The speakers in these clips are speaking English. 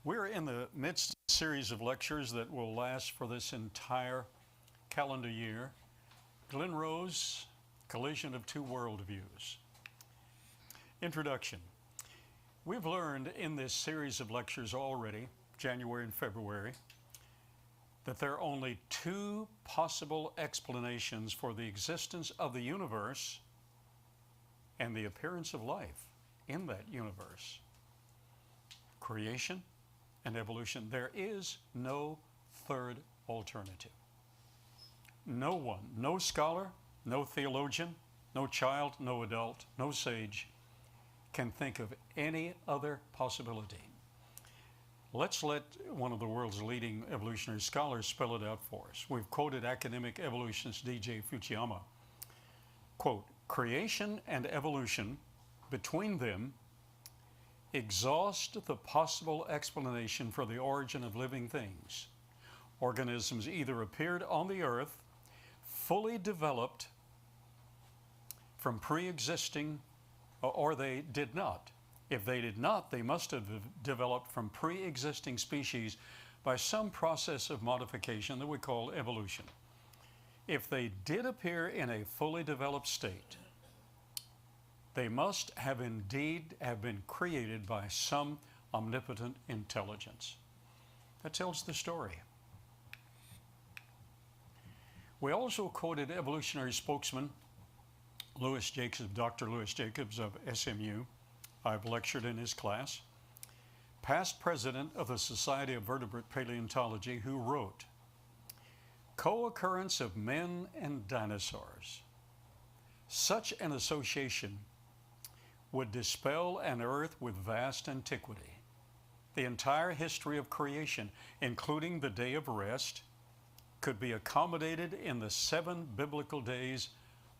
We're in the midst of a series of lectures that will last for this entire calendar year. Glen Rose, Collision of Two Worldviews. Introduction. We've learned in this series of lectures already, January and February, that there are only two possible explanations for the existence of the universe and the appearance of life in that universe: creation and evolution. There is no third alternative. No one, no scholar, no theologian, no child, no adult, no sage can think of any other possibility. Let's let one of the world's leading evolutionary scholars spell it out for us. We've quoted academic evolutionist D.J. Fujiyama. Quote, "Creation and evolution, between them, exhaust the possible explanation for the origin of living things. Organisms either appeared on the earth fully developed from pre-existing, or they did not. If they did not, they must have developed from pre-existing species by some process of modification that we call evolution. If they did appear in a fully developed state, they must have indeed have been created by some omnipotent intelligence." That tells the story. We also quoted evolutionary spokesman Dr. Louis Jacobs of SMU. I've lectured in his class. Past president of the Society of Vertebrate Paleontology, who wrote, "Co-occurrence of men and dinosaurs. Such an association would dispel an earth with vast antiquity. The entire history of creation, including the day of rest, could be accommodated in the 7 biblical days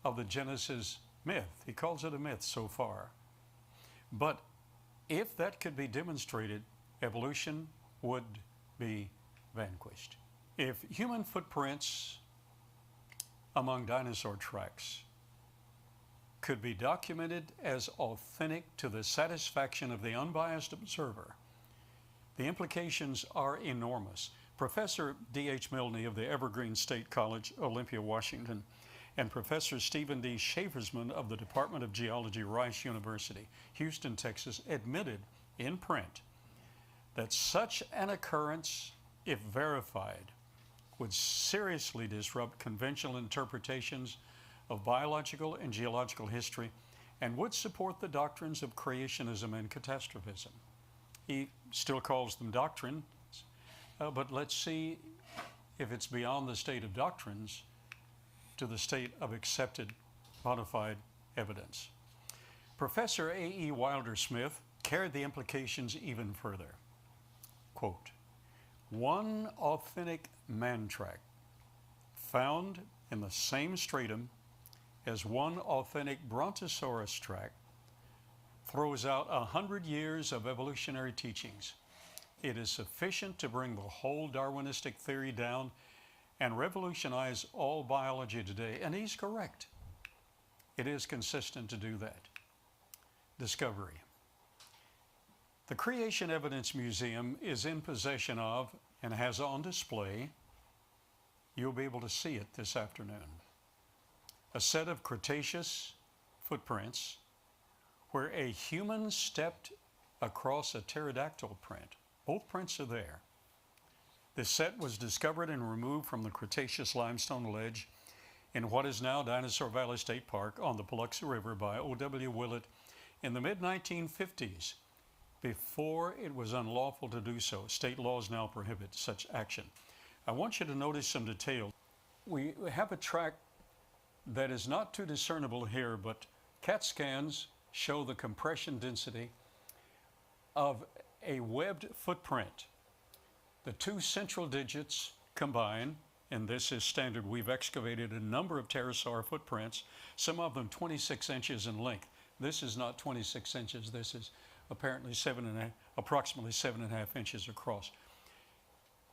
of the Genesis myth." He calls it a myth so far. But if that could be demonstrated, evolution would be vanquished. If human footprints among dinosaur tracks could be documented as authentic to the satisfaction of the unbiased observer, the implications are enormous. Professor D.H. Milne of the Evergreen State College, Olympia, Washington, and Professor Stephen D. Schaefersman of the Department of Geology, Rice University, Houston, Texas, admitted in print that such an occurrence, if verified, would seriously disrupt conventional interpretations of biological and geological history and would support the doctrines of creationism and catastrophism. He still calls them doctrines, but let's see if it's beyond the state of doctrines to the state of accepted bona fide evidence. Professor A.E. Wilder Smith carried the implications even further. Quote, "One authentic man track found in the same stratum as one authentic Brontosaurus track throws out 100 years of evolutionary teachings. It is sufficient to bring the whole Darwinistic theory down and revolutionize all biology today." And he's correct. It is consistent to do that. Discovery. The Creation Evidence Museum is in possession of and has on display, you'll be able to see it this afternoon, a set of Cretaceous footprints where a human stepped across a pterodactyl print. Both prints are there. This set was discovered and removed from the Cretaceous limestone ledge in what is now Dinosaur Valley State Park on the Biloxi River by O.W. Willett in the mid-1950s, before it was unlawful to do so. State laws now prohibit such action. I want you to notice some detail. We have a track that is not too discernible here, but CAT scans show the compression density of a webbed footprint. The two central digits combine, and this is standard. We've excavated a number of pterosaur footprints, some of them 26 inches in length. This is not 26 inches. This is apparently approximately 7.5 inches across.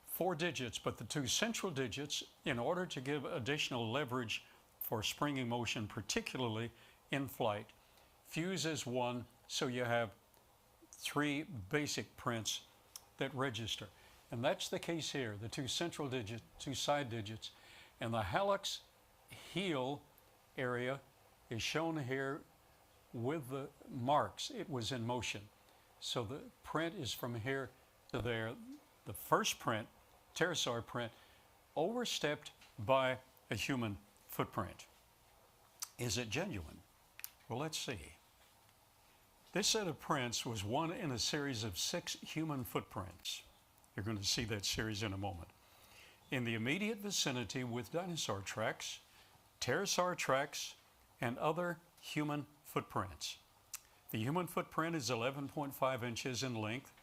4 digits, but the two central digits, in order to give additional leverage for springing motion, particularly in flight, fuse as one, so you have 3 basic prints that register. And that's the case here, the two central digits, two side digits. And the hallux heel area is shown here with the marks. It was in motion. So the print is from here to there. The first print, pterosaur print, overstepped by a human footprint. Is it genuine? Well, let's see. This set of prints was one in a series of 6 human footprints. You're going to see that series in a moment. In the immediate vicinity with dinosaur tracks, pterosaur tracks, and other human footprints. The human footprint is 11.5 inches in length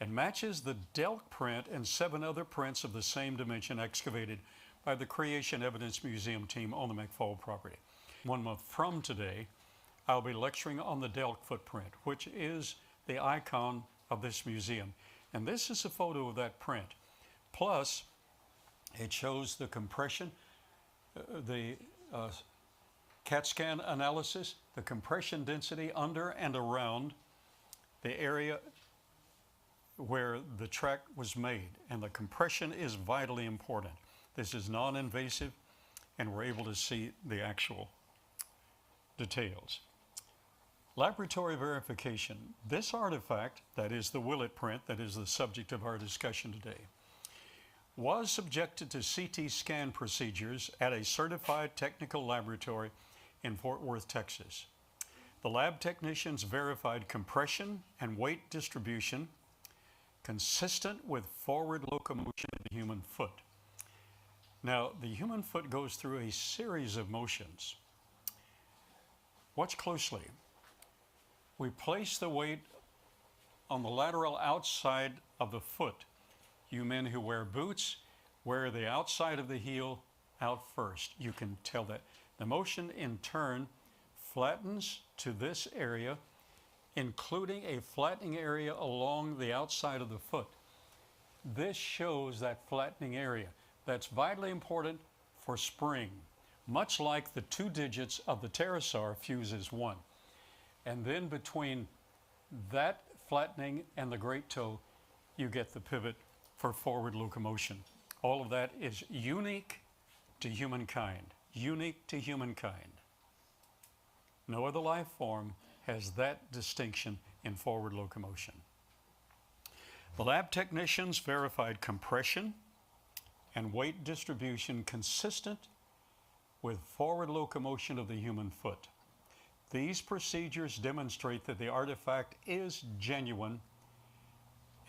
and matches the Delk print and 7 other prints of the same dimension excavated by the Creation Evidence Museum team on the McFall property. 1 month from today, I'll be lecturing on the Delk footprint, which is the icon of this museum. And this is a photo of that print. Plus, it shows the compression, the CAT scan analysis, the compression density under and around the area where the track was made. And the compression is vitally important. This is non-invasive, and we're able to see the actual details. Laboratory verification. This artifact, that is the Willett print, that is the subject of our discussion today, was subjected to CT scan procedures at a certified technical laboratory in Fort Worth, Texas. The lab technicians verified compression and weight distribution consistent with forward locomotion of the human foot. Now, the human foot goes through a series of motions. Watch closely. We place the weight on the lateral outside of the foot. You men who wear boots wear the outside of the heel out first. You can tell that. The motion in turn flattens to this area, including a flattening area along the outside of the foot. This shows that flattening area. That's vitally important for spring, much like the 2 digits of the pterosaur fuse as 1. And then between that flattening and the great toe, you get the pivot for forward locomotion. All of that is unique to humankind, unique to humankind. No other life form has that distinction in forward locomotion. The lab technicians verified compression and weight distribution consistent with forward locomotion of the human foot. These procedures demonstrate that the artifact is genuine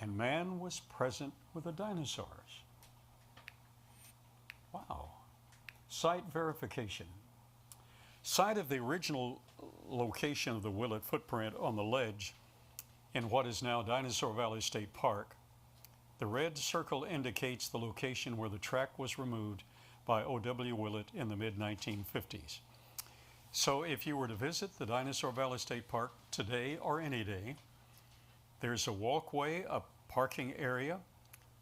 and man was present with the dinosaurs. Wow. Site verification. Site of the original location of the Willett footprint on the ledge in what is now Dinosaur Valley State Park. The red circle indicates the location where the track was removed by O.W. Willett in the mid-1950s. So if you were to visit the Dinosaur Valley State Park today or any day, there's a walkway, a parking area.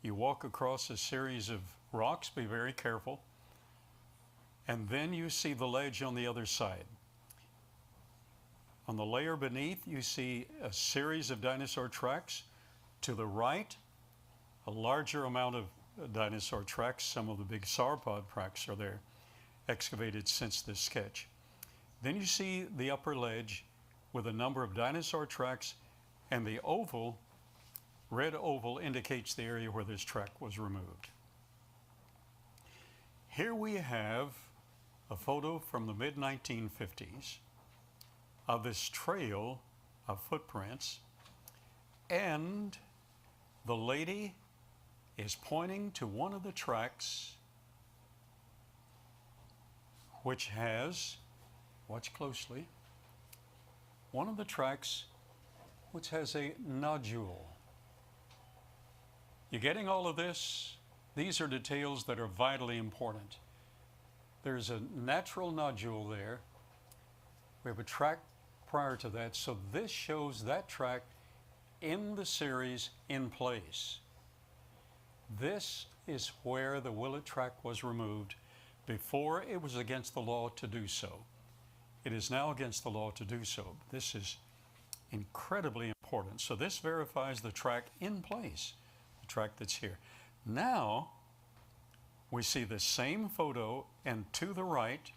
You walk across a series of rocks, be very careful, and then you see the ledge on the other side. On the layer beneath, you see a series of dinosaur tracks. To the right, a larger amount of dinosaur tracks. Some of the big sauropod tracks are there, excavated since this sketch. Then you see the upper ledge with a number of dinosaur tracks, and the oval, red oval, indicates the area where this track was removed. Here we have a photo from the mid-1950s of this trail of footprints, and the lady is pointing to one of the tracks which has, watch closely, one of the tracks which has a nodule. You getting all of this? These are details that are vitally important. There's a natural nodule there. We have a track prior to that, so this shows that track in the series in place. This is where the Willett track was removed before it was against the law to do so. It is now against the law to do so. This is incredibly important. So this verifies the track in place the track that's here. Now, we see the same photo, and to the right,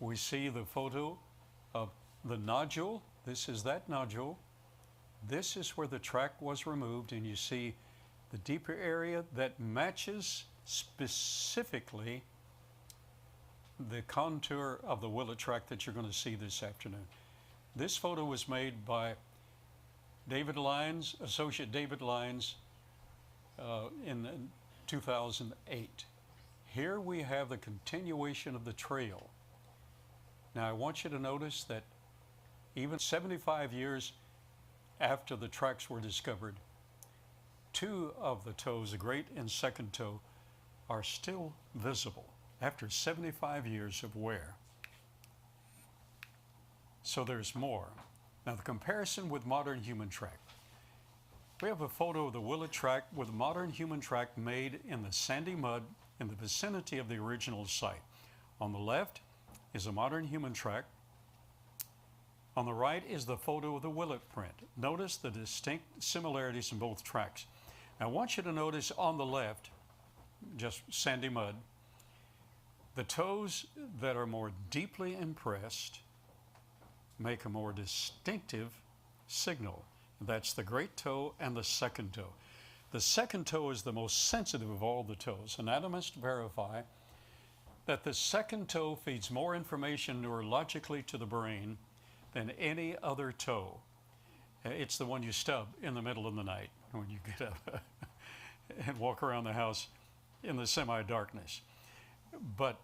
we see the photo of the nodule. This is that nodule. This is where the track was removed, and you see the deeper area that matches specifically the contour of the Willett track that you're going to see this afternoon. This photo was made by David Lyons, Associate David Lyons, in 2008. Here we have the continuation of the trail. Now I want you to notice that even 75 years after the tracks were discovered, two of the toes, the great and second toe, are still visible after 75 years of wear. So there's more. Now the comparison with modern human track. We have a photo of the Willett track with modern human track made in the sandy mud in the vicinity of the original site. On the left is a modern human track. On the right is the photo of the Willett print. Notice the distinct similarities in both tracks. Now I want you to notice on the left, just sandy mud, the toes that are more deeply impressed make a more distinctive signal. That's the great toe and the second toe. The second toe is the most sensitive of all the toes. Anatomists verify that the second toe feeds more information neurologically to the brain than any other toe. It's the one you stub in the middle of the night when you get up and walk around the house in the semi-darkness. But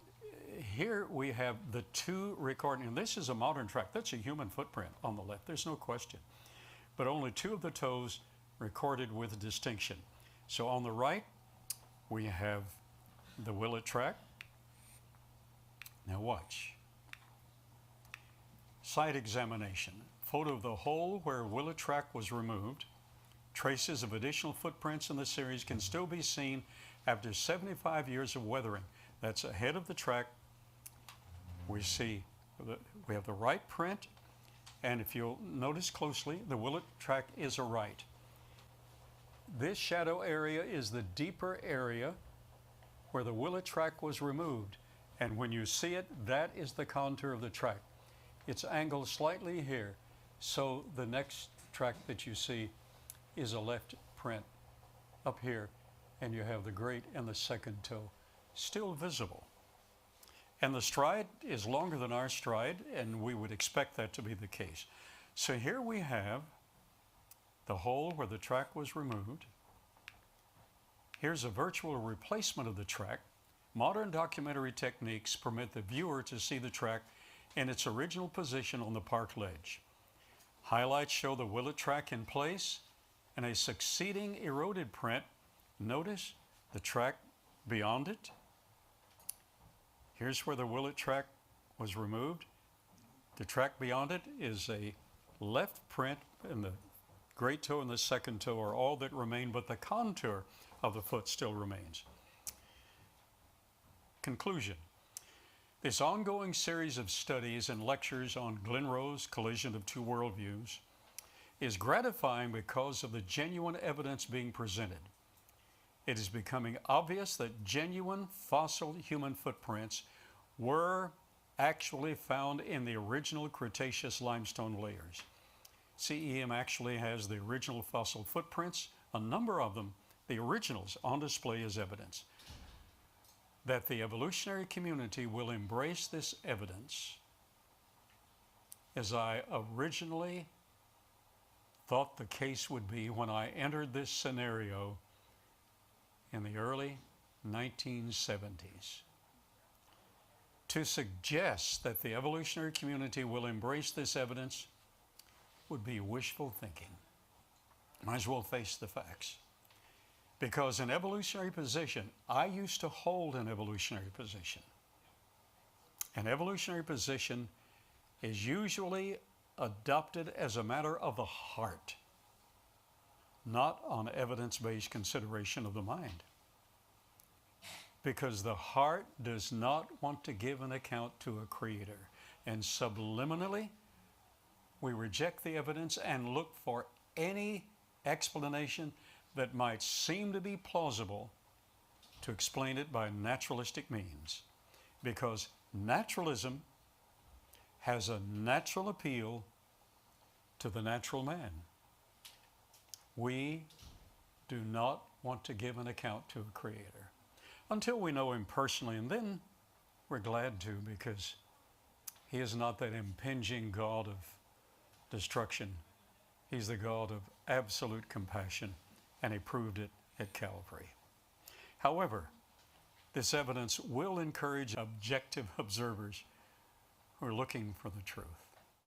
here we have the two recording, and this is a modern track. That's a human footprint on the left, there's no question. But only two of the toes recorded with distinction. So on the right, we have the Willett track. Now watch. Site examination. Photo of the hole where Willett track was removed. Traces of additional footprints in the series can still be seen after 75 years of weathering. That's ahead of the track. We have the right print, and if you'll notice closely, the Willett track is a right. This shadow area is the deeper area where the Willett track was removed. And when you see it, that is the contour of the track. It's angled slightly here. So the next track that you see is a left print up here, and you have the great and the second toe still visible. And the stride is longer than our stride, and we would expect that to be the case. So here we have the hole where the track was removed. Here's a virtual replacement of the track. Modern documentary techniques permit the viewer to see the track in its original position on the park ledge. Highlights show the Willett track in place and a succeeding eroded print. Notice the track beyond it. Here's where the Willett track was removed. The track beyond it is a left print, and the great toe and the second toe are all that remain, but the contour of the foot still remains. Conclusion. This ongoing series of studies and lectures on Glen collision of two worldviews is gratifying because of the genuine evidence being presented. It is becoming obvious that genuine fossil human footprints were actually found in the original Cretaceous limestone layers. CEM actually has the original fossil footprints, a number of them, the originals, on display as evidence. That the evolutionary community will embrace this evidence, as I originally thought the case would be when I entered this scenario in the early 1970s. To suggest that the evolutionary community will embrace this evidence would be wishful thinking. Might as well face the facts. Because an evolutionary position, I used to hold an evolutionary position. An evolutionary position is usually adopted as a matter of the heart, not on evidence-based consideration of the mind. Because the heart does not want to give an account to a creator. And subliminally, we reject the evidence and look for any explanation that might seem to be plausible to explain it by naturalistic means, because naturalism has a natural appeal to the natural man. We do not want to give an account to a creator until we know him personally, and then we're glad to, because he is not that impinging God of destruction. He's the God of absolute compassion, and he proved it at Calvary. However, this evidence will encourage objective observers who are looking for the truth.